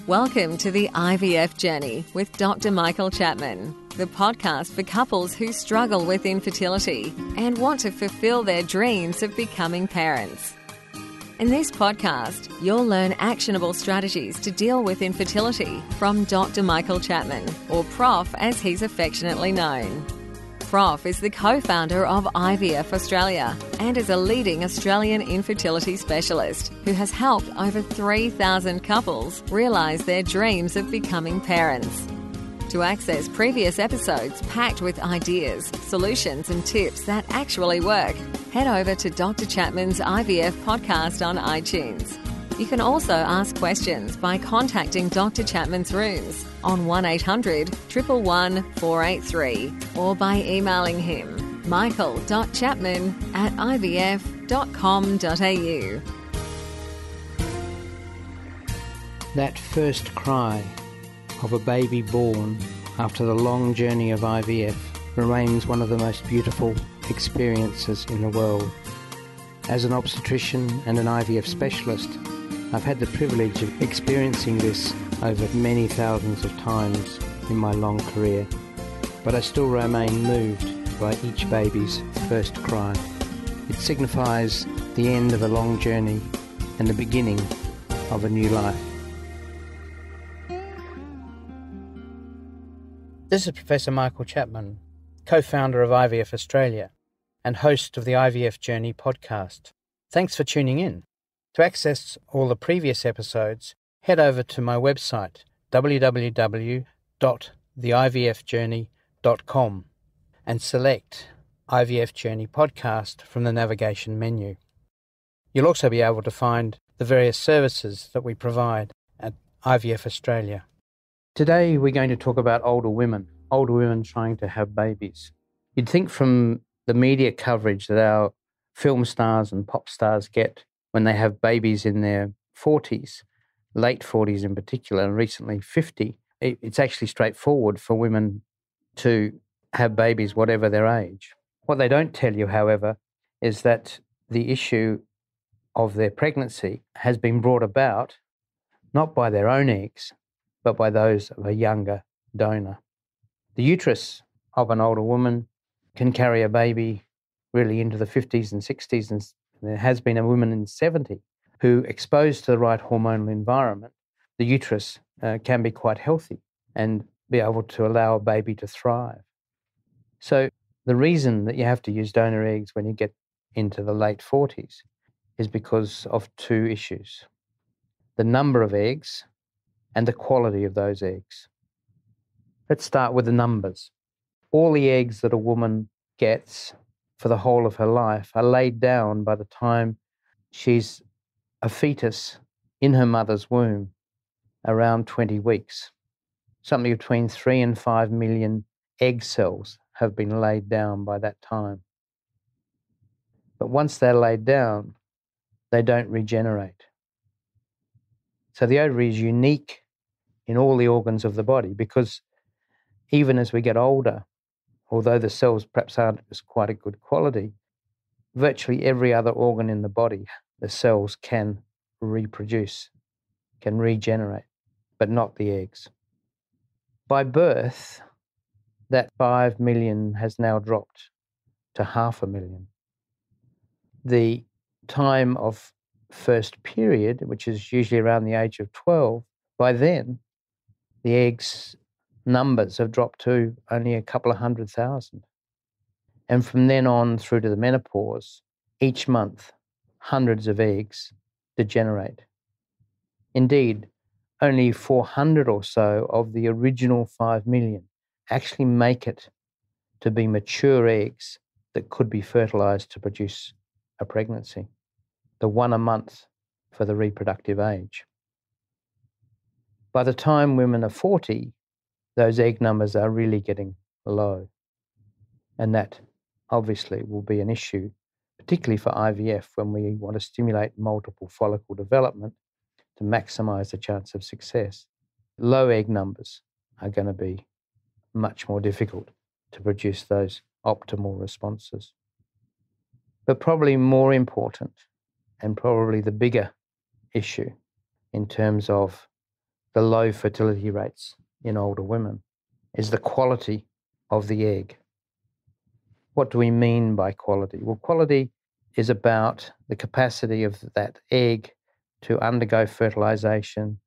Welcome to the IVF Journey with Dr. Michael Chapman, the podcast for couples who struggle with infertility and want to fulfill their dreams of becoming parents. In this podcast, you'll learn actionable strategies to deal with infertility from Dr. Michael Chapman, or Prof as he's affectionately known. Prof is the co-founder of IVF Australia and is a leading Australian infertility specialist who has helped over 3,000 couples realise their dreams of becoming parents. To access previous episodes packed with ideas, solutions and tips that actually work, head over to Dr. Chapman's IVF podcast on iTunes. You can also ask questions by contacting Dr. Chapman's rooms on 1800 483 or by emailing him michael.chapman@ivf.com.au. That first cry of a baby born after the long journey of IVF remains one of the most beautiful experiences in the world. As an obstetrician and an IVF specialist, I've had the privilege of experiencing this over many thousands of times in my long career, but I still remain moved by each baby's first cry. It signifies the end of a long journey and the beginning of a new life. This is Professor Michael Chapman, co-founder of IVF Australia and host of the IVF Journey podcast. Thanks for tuning in. To access all the previous episodes, head over to my website, www.theivfjourney.com, and select IVF Journey Podcast from the navigation menu. You'll also be able to find the various services that we provide at IVF Australia. Today we're going to talk about older women trying to have babies. You'd think from the media coverage that our film stars and pop stars get when they have babies in their 40s, late 40s in particular, and recently 50, it's actually straightforward for women to have babies whatever their age. What they don't tell you, however, is that the issue of their pregnancy has been brought about not by their own eggs, but by those of a younger donor. The uterus of an older woman can carry a baby really into the 50s and 60s, and there has been a woman in 70 who, exposed to the right hormonal environment, the uterus can be quite healthy and be able to allow a baby to thrive. So the reason that you have to use donor eggs when you get into the late 40s is because of two issues: the number of eggs and the quality of those eggs. Let's start with the numbers. All the eggs that a woman gets for the whole of her life are laid down by the time she's a fetus in her mother's womb, around 20 weeks. Something between 3 and 5 million egg cells have been laid down by that time. But once they're laid down, they don't regenerate. So the ovary is unique in all the organs of the body, because even as we get older, although the cells perhaps aren't as quite a good quality, virtually every other organ in the body, the cells can reproduce, can regenerate, but not the eggs. By birth, that 5 million has now dropped to 500,000. The time of first period, which is usually around the age of 12, by then, the eggs numbers have dropped to only a couple of 100,000. And from then on through to the menopause, each month, hundreds of eggs degenerate. Indeed, only 400 or so of the original 5 million actually make it to be mature eggs that could be fertilized to produce a pregnancy, the one a month for the reproductive age. By the time women are 40, those egg numbers are really getting low. And that obviously will be an issue, particularly for IVF, when we want to stimulate multiple follicle development to maximize the chance of success. Low egg numbers are going to be much more difficult to produce those optimal responses. But probably more important, and probably the bigger issue in terms of the low fertility rates in older women is the quality of the egg. What do we mean by quality? Well, quality is about the capacity of that egg to undergo fertilization,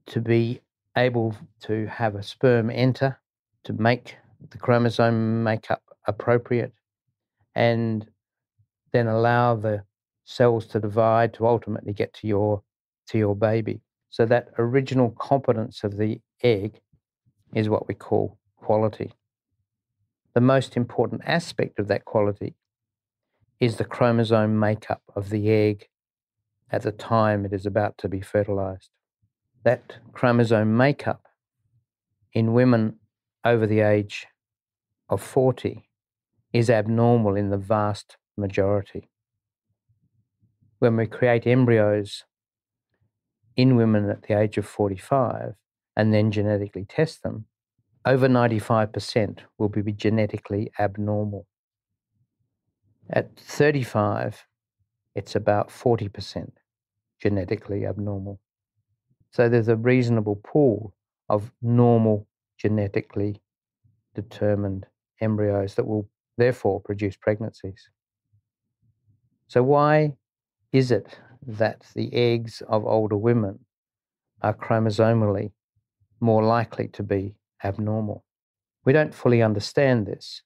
to be able to have a sperm enter, to make the chromosome makeup appropriate, and then allow the cells to divide to ultimately get to your baby. So that original competence of the egg is what we call quality. The most important aspect of that quality is the chromosome makeup of the egg at the time it is about to be fertilized. That chromosome makeup in women over the age of 40 is abnormal in the vast majority. When we create embryos in women at the age of 45 and then genetically test them, over 95% will be genetically abnormal. At 35, it's about 40% genetically abnormal. So there's a reasonable pool of normal genetically determined embryos that will therefore produce pregnancies. So why is it that the eggs of older women are chromosomally more likely to be abnormal? We don't fully understand this,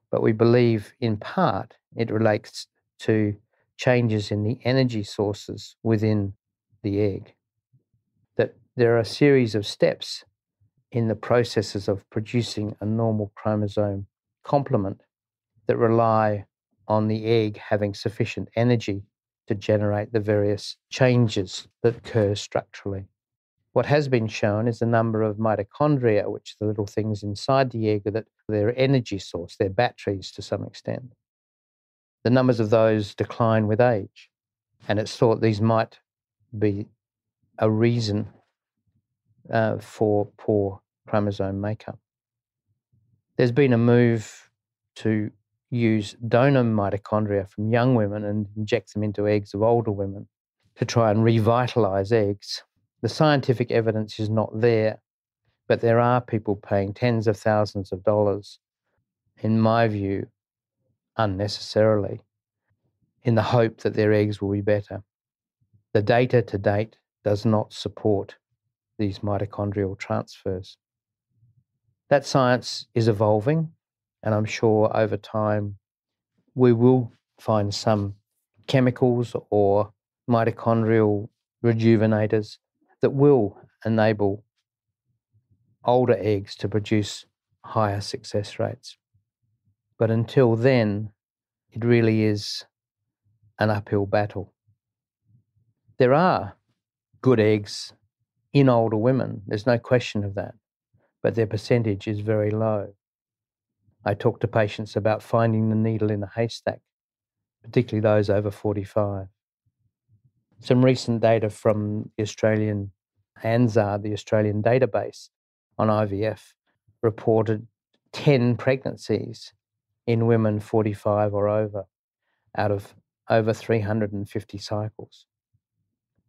but we believe in part it relates to changes in the energy sources within the egg. That there are a series of steps in the processes of producing a normal chromosome complement that rely on the egg having sufficient energy to generate the various changes that occur structurally. What has been shown is the number of mitochondria, which are the little things inside the egg, that their energy source, their batteries to some extent. The numbers of those decline with age, and it's thought these might be a reason for poor chromosome makeup. There's been a move to use donor mitochondria from young women and inject them into eggs of older women to try and revitalize eggs. The scientific evidence is not there, but there are people paying tens of thousands of dollars, in my view, unnecessarily, in the hope that their eggs will be better. The data to date does not support these mitochondrial transfers. That science is evolving, and I'm sure over time we will find some chemicals or mitochondrial rejuvenators that will enable older eggs to produce higher success rates. But until then, it really is an uphill battle. There are good eggs in older women, there's no question of that, but their percentage is very low. I talk to patients about finding the needle in a haystack, particularly those over 45. Some recent data from the Australian ANZAR, the Australian database on IVF, reported 10 pregnancies in women 45 or over out of over 350 cycles.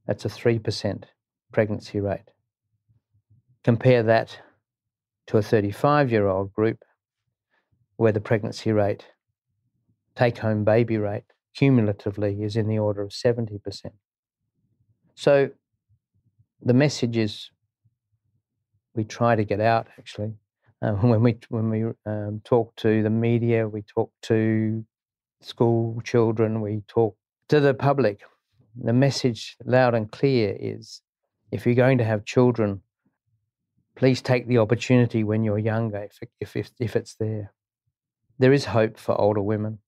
That's a 3% pregnancy rate. Compare that to a 35-year-old group where the pregnancy rate, take-home baby rate, cumulatively is in the order of 70%. So the message is we try to get out, actually. When we talk to the media, we talk to school children, we talk to the public. The message loud and clear is, if you're going to have children, please take the opportunity when you're younger, if it's there. There is hope for older women,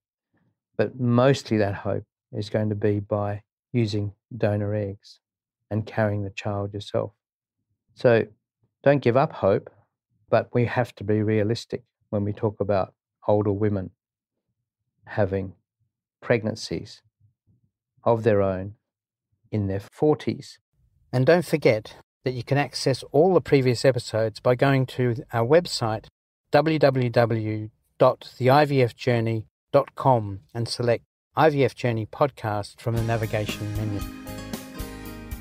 but mostly that hope is going to be by using donor eggs and carrying the child yourself. So don't give up hope, but we have to be realistic when we talk about older women having pregnancies of their own in their 40s. And don't forget that you can access all the previous episodes by going to our website, www.theivfjourney.com, and select IVF Journey Podcast from the navigation menu.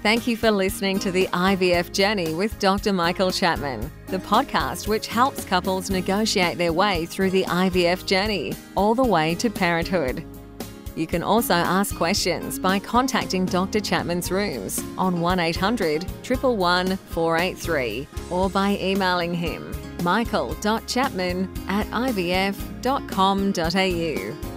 Thank you for listening to the IVF Journey with Dr. Michael Chapman, the podcast which helps couples negotiate their way through the IVF journey, all the way to parenthood. You can also ask questions by contacting Dr. Chapman's rooms on 1800 111 483 or by emailing him michael.chapman@ivf.com.au.